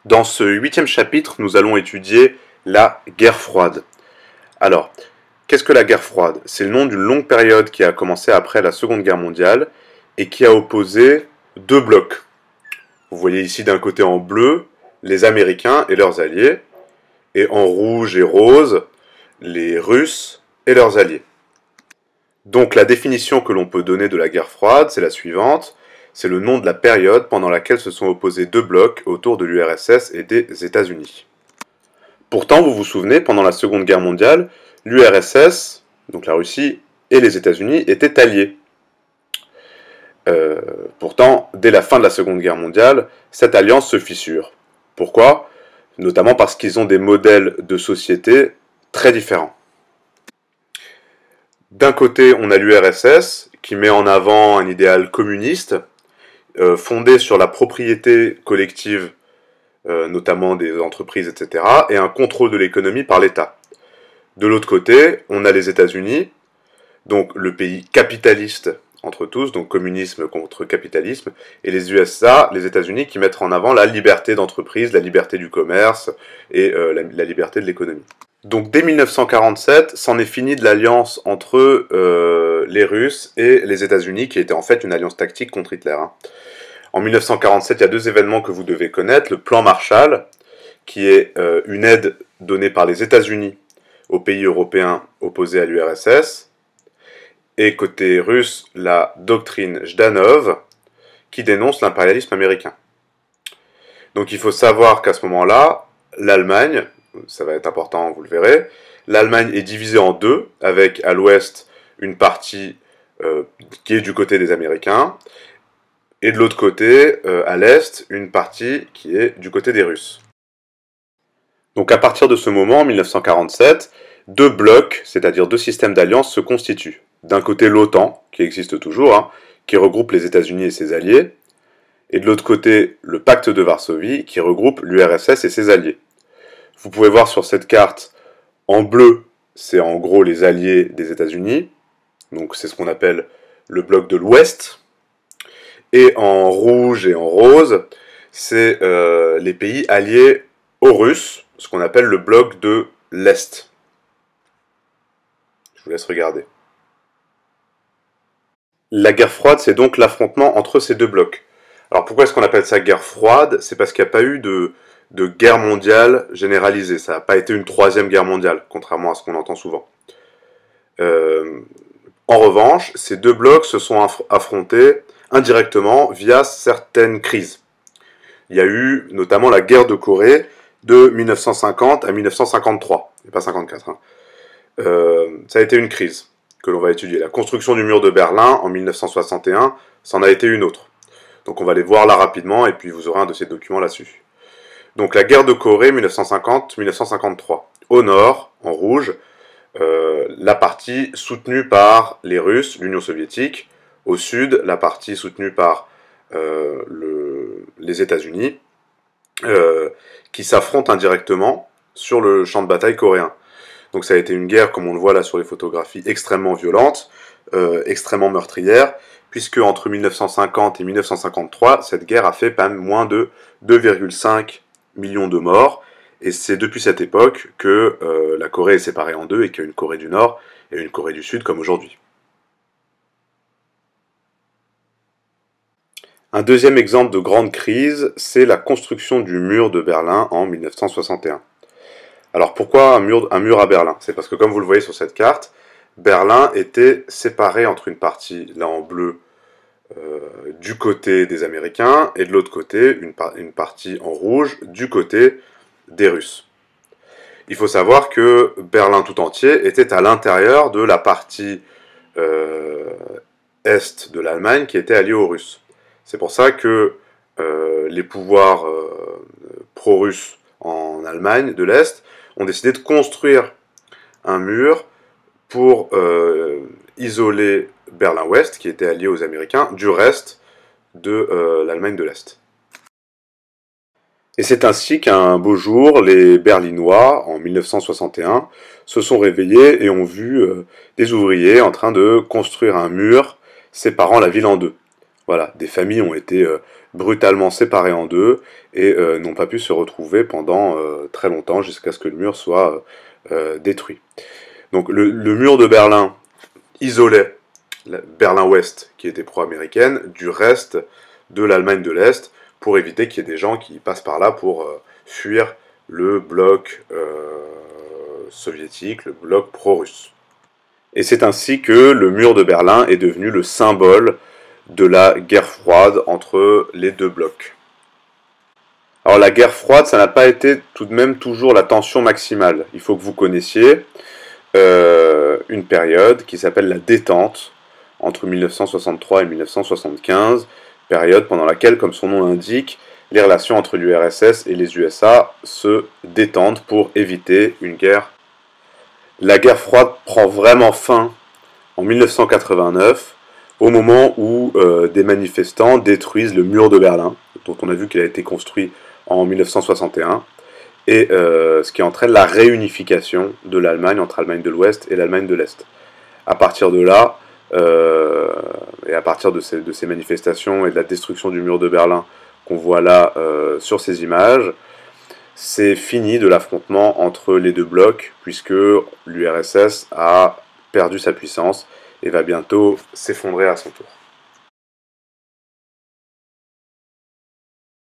Dans ce 8e chapitre, nous allons étudier la guerre froide. Alors, qu'est-ce que la guerre froide? C'est le nom d'une longue période qui a commencé après la Seconde Guerre mondiale et qui a opposé deux blocs. Vous voyez ici d'un côté en bleu les Américains et leurs alliés, et en rouge et rose les Russes et leurs alliés. Donc la définition que l'on peut donner de la guerre froide, c'est la suivante. C'est le nom de la période pendant laquelle se sont opposés deux blocs autour de l'URSS et des États-Unis. Pourtant, vous vous souvenez, pendant la Seconde Guerre mondiale, l'URSS, donc la Russie, et les États-Unis étaient alliés. Pourtant, dès la fin de la Seconde Guerre mondiale, cette alliance se fissure. Pourquoi? Notamment parce qu'ils ont des modèles de société très différents. D'un côté, on a l'URSS, qui met en avant un idéal communiste, fondé sur la propriété collective, notamment des entreprises, etc., et un contrôle de l'économie par l'État. De l'autre côté, on a les États-Unis, donc le pays capitaliste entre tous, donc communisme contre capitalisme, et les USA, les États-Unis, qui mettent en avant la liberté d'entreprise, la liberté du commerce et la liberté de l'économie. Donc dès 1947, c'en est fini de l'alliance entre les Russes et les États-Unis, qui était en fait une alliance tactique contre Hitler. En 1947, il y a deux événements que vous devez connaître. Le plan Marshall, qui est une aide donnée par les États-Unis aux pays européens opposés à l'URSS, et côté russe, la doctrine Jdanov, qui dénonce l'impérialisme américain. Donc il faut savoir qu'à ce moment-là, l'Allemagne, ça va être important, vous le verrez, l'Allemagne est divisée en deux, avec à l'ouest une partie qui est du côté des Américains, et de l'autre côté, à l'est, une partie qui est du côté des Russes. Donc à partir de ce moment, en 1947, deux blocs, c'est-à-dire deux systèmes d'alliance, se constituent. D'un côté l'OTAN, qui existe toujours, qui regroupe les États-Unis et ses alliés, et de l'autre côté le pacte de Varsovie, qui regroupe l'URSS et ses alliés. Vous pouvez voir sur cette carte, en bleu, c'est en gros les alliés des États-Unis, donc c'est ce qu'on appelle le bloc de l'Ouest, et en rouge et en rose, c'est les pays alliés aux Russes, ce qu'on appelle le bloc de l'Est. Je vous laisse regarder. La guerre froide, c'est donc l'affrontement entre ces deux blocs. Alors pourquoi est-ce qu'on appelle ça guerre froide? C'est parce qu'il n'y a pas eu de guerre mondiale généralisée. Ça n'a pas été une troisième guerre mondiale, contrairement à ce qu'on entend souvent. En revanche, ces deux blocs se sont affrontés indirectement via certaines crises. Il y a eu notamment la guerre de Corée de 1950 à 1953, et pas 54. Ça a été une crise que l'on va étudier. La construction du mur de Berlin en 1961, c'en a été une autre. Donc on va les voir là rapidement et puis vous aurez un de ces documents là-dessus. Donc la guerre de Corée 1950-1953. Au nord, en rouge, la partie soutenue par les Russes, l'Union soviétique. Au sud, la partie soutenue par les États-Unis, qui s'affrontent indirectement sur le champ de bataille coréen. Donc ça a été une guerre, comme on le voit là sur les photographies, extrêmement violente, extrêmement meurtrière, puisque entre 1950 et 1953, cette guerre a fait pas moins de 2,5 millions de morts, et c'est depuis cette époque que la Corée est séparée en deux, et qu'il y a une Corée du Nord et une Corée du Sud comme aujourd'hui. Un deuxième exemple de grande crise, c'est la construction du mur de Berlin en 1961. Alors pourquoi un mur à Berlin? C'est parce que comme vous le voyez sur cette carte, Berlin était séparé entre une partie, là en bleu, du côté des Américains, et de l'autre côté, une partie en rouge, du côté des Russes. Il faut savoir que Berlin tout entier était à l'intérieur de la partie est de l'Allemagne qui était alliée aux Russes. C'est pour ça que les pouvoirs pro-russes en Allemagne de l'Est ont décidé de construire un mur pour isoler Berlin-Ouest, qui était allié aux Américains, du reste de l'Allemagne de l'Est. Et c'est ainsi qu'un beau jour, les Berlinois, en 1961, se sont réveillés et ont vu des ouvriers en train de construire un mur séparant la ville en deux. Voilà, des familles ont été brutalement séparées en deux et n'ont pas pu se retrouver pendant très longtemps jusqu'à ce que le mur soit détruit. Donc le mur de Berlin isolait Berlin-Ouest, qui était pro-américaine, du reste de l'Allemagne de l'Est, pour éviter qu'il y ait des gens qui passent par là pour fuir le bloc soviétique, le bloc pro-russe. Et c'est ainsi que le mur de Berlin est devenu le symbole de la guerre froide entre les deux blocs. Alors la guerre froide, ça n'a pas été tout de même toujours la tension maximale. Il faut que vous connaissiez une période qui s'appelle la détente entre 1963 et 1975, période pendant laquelle, comme son nom l'indique, les relations entre l'URSS et les USA se détendent pour éviter une guerre. La guerre froide prend vraiment fin en 1989, au moment où des manifestants détruisent le mur de Berlin, dont on a vu qu'il a été construit en 1961, et ce qui entraîne la réunification de l'Allemagne entre l'Allemagne de l'Ouest et l'Allemagne de l'Est. À partir de là, et à partir de ces manifestations et de la destruction du mur de Berlin qu'on voit là sur ces images, c'est fini de l'affrontement entre les deux blocs, puisque l'URSS a perdu sa puissance et va bientôt s'effondrer à son tour.